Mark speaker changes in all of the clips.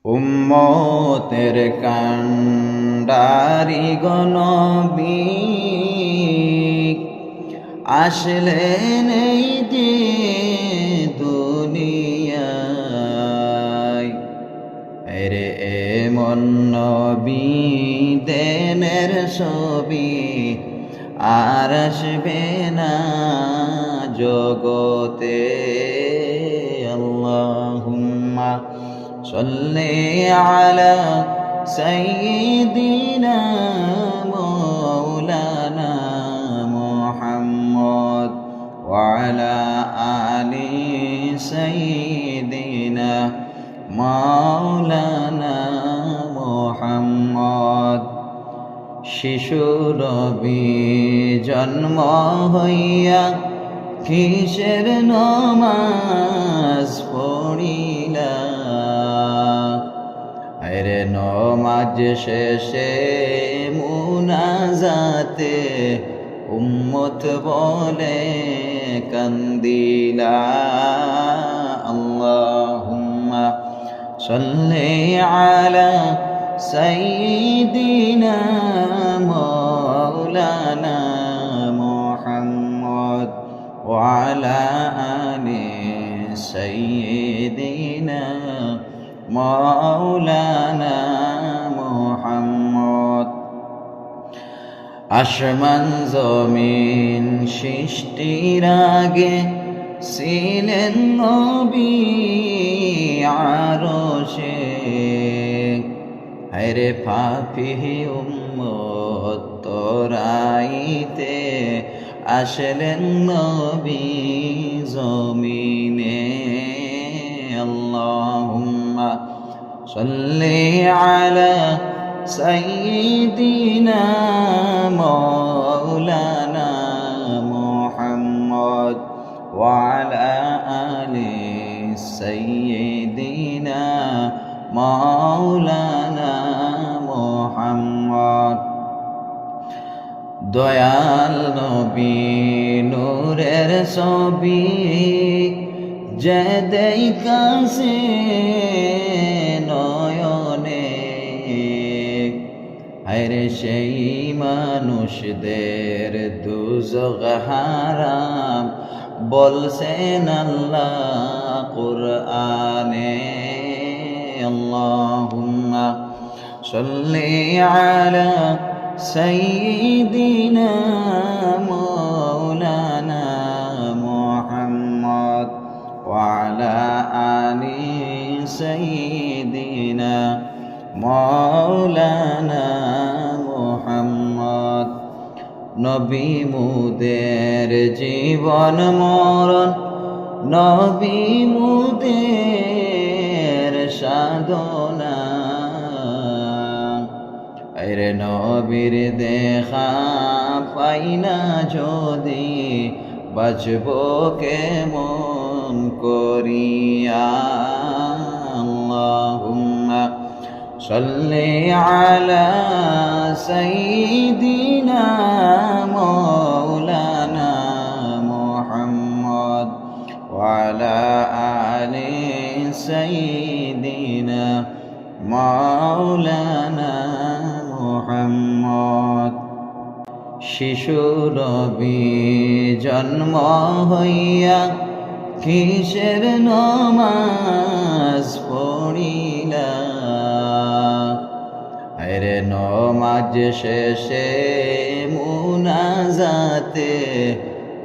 Speaker 1: উম্মতের কান্ডারি গনবী আসলেন এই যে দুনিয়ায়। রে এমন নবী দেনের ছবি আর আসবে না জগতে। আল্লাহুম্মা সাল্লি আলা সাইয়্যিদিনা মাওলানা মুহাম্মদ ওয়া আলা আলি সাইয়্যিদিনা মাওলানা মুহাম্মদ। শিশু নবী জন্ম হইয়া কিসের নমাজ পড়িলা? আরে নমাজ শেষে মুনাজাতে উম্মত বলে কান্দিলা। আল্লাহুম্মা সাল্লি আলা সাইয়্যিদিনা মাওলানা মুহাম্মদ ওয়া আলা আলি সাইয়্যিদিনা মাওলানা মুহাম্মদ। আসমান জমিন সৃষ্টির আগে ছিলেন নবী আরশে। হায়রে পাপী উম্মত তোরাইতে আসলেন নবী জমিনে। আল্লাহুম্মা সাল্লি আলা সাইয়্যিদিনা মাওলানা মুহাম্মদ ওয়া আলা আলি সাইয়্যিদিনা মাওলানা মুহাম্মদ। দয়াল নবী নূরের ছবি যে দেখাছে নয়নে। হায়রে সেই মানুষদের দুজখ হারাম বলছেন আল্লাহ কুরআনে। আল্লাহুম্মা সাল্লি আলা সাইয়্যিদিনা মাওলানা মুহাম্মদ ওয়া আলা আলি সাইয়্যিদিনা মাওলানা মুহাম্মদ। নবী মুদের জীবন মরণ, নবী মুদের সাধনা। আরে নবীর দেখা পাই না যদি বাঁচব কেমন করিয়া? আল্লাহুম্মা সাল্লি আলা সাইয়্যিদিনা মাওলানা মুহাম্মদ ওয়া আলা আলি সাইয়্যিদিনা মাওলানা মুহাম্মদ। শিশু নবী জন্ম হইয়া কিসের নমাজ পড়িলা? আরে নমাজ শেষে মুনাজাতে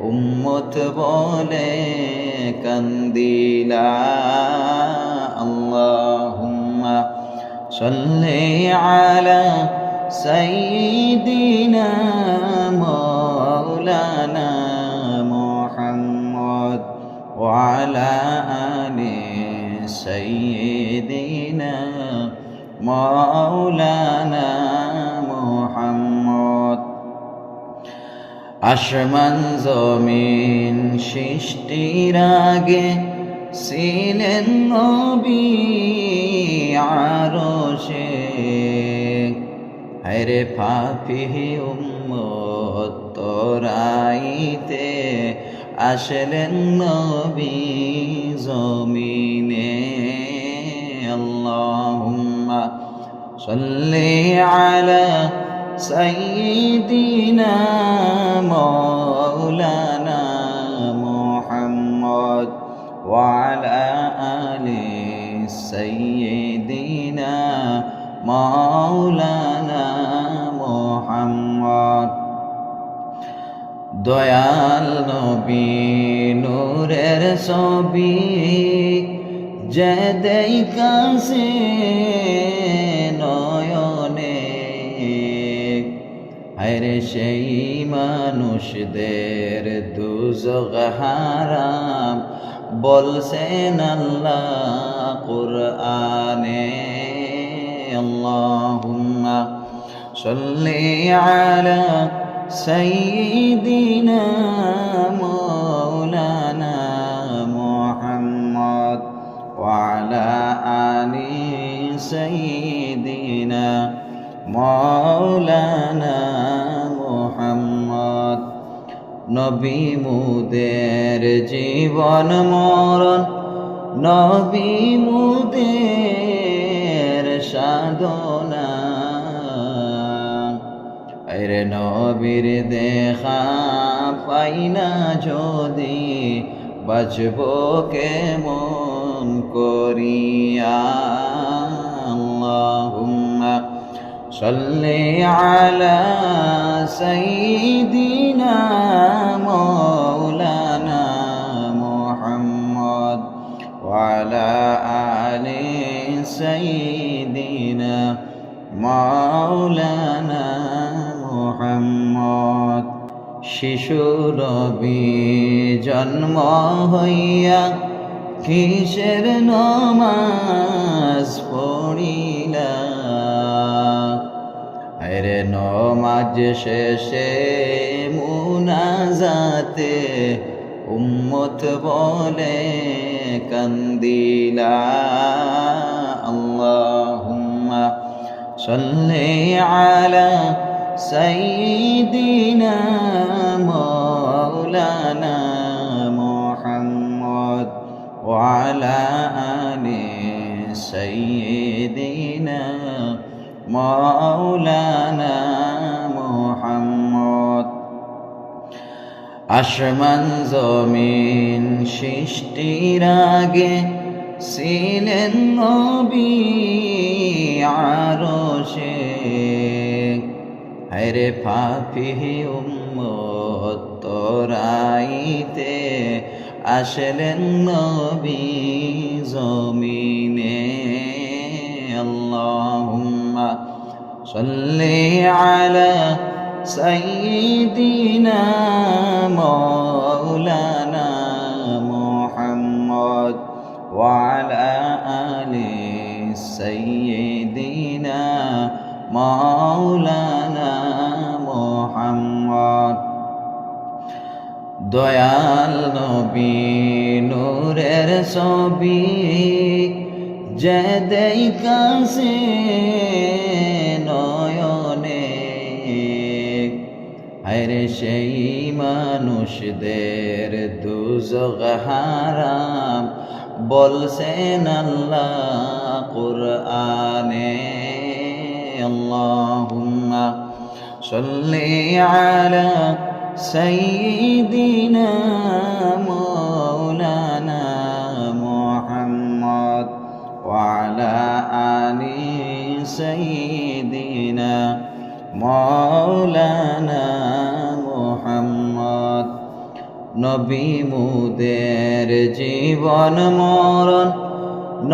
Speaker 1: উম্মত বলে কান্দিলা। আল্লাহুম্মা সাল্লি আলা সাইয়্যিদিনা মাওলানা মুহাম্মদ ওয়া আলা আলি সাইয়্যিদিনা মাওলানা মুহাম্মদ। আসমান জমিন সৃষ্টির আগে ছিলেন নবী আরশে। হায়রে পাপী উম্মত তোরাইতে আসলেন নবী জমিনে। আল্লাহু সাল্লি আলা সাইয়্যিদিনা মাওলানা মুহাম্মদ ওয়া আলা আলি সাইয়্যিদিনা মাওলানা মুহাম্মদ। দয়াল নবী নূরের ছবি যে দেখাছে নয়নে, হায়রে সেই মানুষদের দুজখ হারাম বলছেন আল্লাহ কুরআনে। আল্লাহুম্মা সাল্লি আলা সাইয়্যিদিনা মাওলানা মুহাম্মদ ওয়া আলা আলি সাইয়্যিদিনা মাওলানা মুহাম্মদ। নবী মুদের জীবন মরণ, নবী মুদের সাধনা, আরে নবীর দেখা পাই না যদি বাঁচব কেমন করিয়া। আল্লাহুম্মা সাল্লি আলা সাইয়্যিদিনা মাওলানা মুহাম্মদ ওয়া আলা আলি সাইয়্যিদিনা মাওলানা মুহাম্মদ। শিশু নবী জন্ম হইয়া কিসের নমাজ পড়িলা, আরে নমাজ শেষে মুনাজাতে উম্মত বলে কান্দিলা। আল্লাহুম্মা সাল্লি আলা সাইয়্যিদিনা মাওলানা মুহাম্মদ ওয়া আলা আলি সাইয়্যিদিনা মাওলানা মুহাম্মদ। আসমান জমিন সৃষ্টির আগে ছিলেন নবী আরশে, হায়রে পাপী উম্মত তোরাইতে আসলেন নবী জমিনে। আল্লাহুম্মা সাল্লি আলা সাইয়্যিদিনা মাওলানা মুহাম্মদ ওয়া আলা আলি সাইয়্যিদিনা মাওলানা মুহাম্মদ। দয়াল নবী নূরের ছবি যে দেখাছে নয়নে, হায়রে সেই মানুষদের দুজখ হারাম বলছেন আল্লাহ কুরআনে। আল্লাহুম্মা সাল্লি আলা সাইয়্যিদিনা মাওলানা মুহাম্মদ ওয়া আলা আলি সাইয়্যিদিনা মাওলানা মুহাম্মদ। নবী মুদের জীবন মরণ,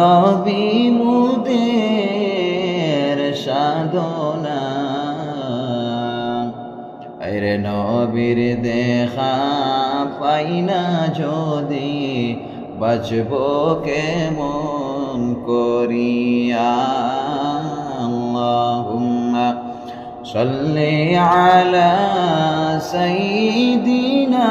Speaker 1: নবী মুদের সাধনা, আরে নবীর দেখা পাই না যদি বাঁচব কেমন করিয়া। আল্লাহুম্মা সাল্লি আলা সাইয়্যিদিনা